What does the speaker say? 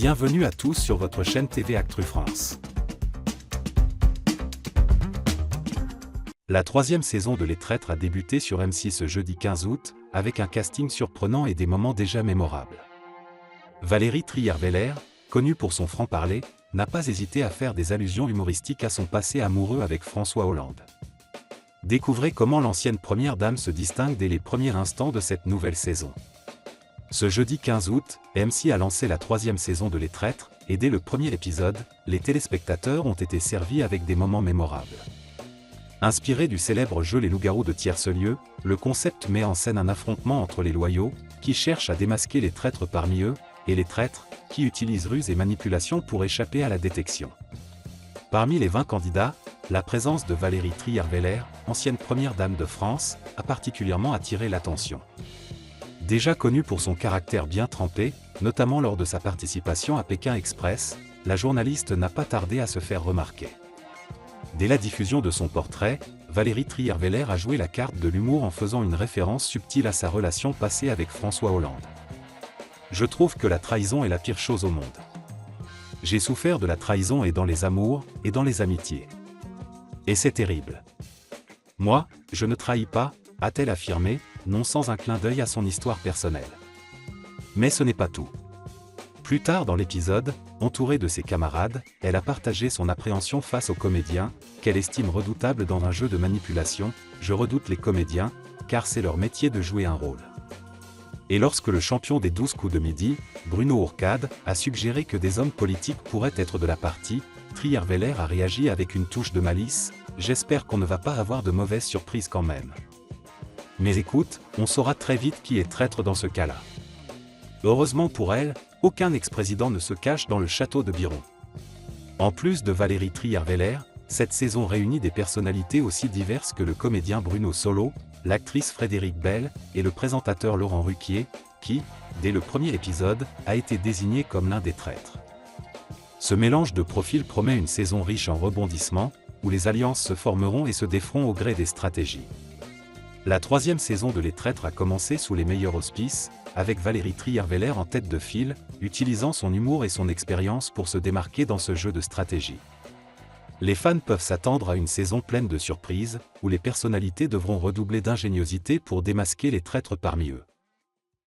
Bienvenue à tous sur votre chaîne TV Actu France. La troisième saison de Les Traîtres a débuté sur M6 ce jeudi 15 août, avec un casting surprenant et des moments déjà mémorables. Valérie Trierweiler, connue pour son franc-parler, n'a pas hésité à faire des allusions humoristiques à son passé amoureux avec François Hollande. Découvrez comment l'ancienne première dame se distingue dès les premiers instants de cette nouvelle saison. Ce jeudi 15 août, M6 a lancé la troisième saison de Les Traîtres, et dès le premier épisode, les téléspectateurs ont été servis avec des moments mémorables. Inspiré du célèbre jeu Les Loups-garous de Tiercelieu, le concept met en scène un affrontement entre les loyaux, qui cherchent à démasquer les traîtres parmi eux, et les traîtres, qui utilisent ruse et manipulation pour échapper à la détection. Parmi les 20 candidats, la présence de Valérie Trierweiler, ancienne première dame de France, a particulièrement attiré l'attention. Déjà connue pour son caractère bien trempé, notamment lors de sa participation à Pékin Express, la journaliste n'a pas tardé à se faire remarquer. Dès la diffusion de son portrait, Valérie Trierweiler a joué la carte de l'humour en faisant une référence subtile à sa relation passée avec François Hollande. « Je trouve que la trahison est la pire chose au monde. J'ai souffert de la trahison et dans les amours, et dans les amitiés. Et c'est terrible. Moi, je ne trahis pas », a-t-elle affirmé, non sans un clin d'œil à son histoire personnelle. Mais ce n'est pas tout. Plus tard dans l'épisode, entourée de ses camarades, elle a partagé son appréhension face aux comédiens, qu'elle estime redoutables dans un jeu de manipulation. « Je redoute les comédiens, car c'est leur métier de jouer un rôle. » Et lorsque le champion des 12 coups de midi, Bruno Ourcade, a suggéré que des hommes politiques pourraient être de la partie, Trierweiler a réagi avec une touche de malice. « J'espère qu'on ne va pas avoir de mauvaises surprises quand même. Mais écoute, on saura très vite qui est traître dans ce cas-là. » Heureusement pour elle, aucun ex-président ne se cache dans le château de Biron. En plus de Valérie Trierweiler, cette saison réunit des personnalités aussi diverses que le comédien Bruno Solo, l'actrice Frédérique Bell et le présentateur Laurent Ruquier, qui, dès le premier épisode, a été désigné comme l'un des traîtres. Ce mélange de profils promet une saison riche en rebondissements, où les alliances se formeront et se déferont au gré des stratégies. La troisième saison de Les Traîtres a commencé sous les meilleurs auspices, avec Valérie Trierweiler en tête de file, utilisant son humour et son expérience pour se démarquer dans ce jeu de stratégie. Les fans peuvent s'attendre à une saison pleine de surprises, où les personnalités devront redoubler d'ingéniosité pour démasquer les traîtres parmi eux.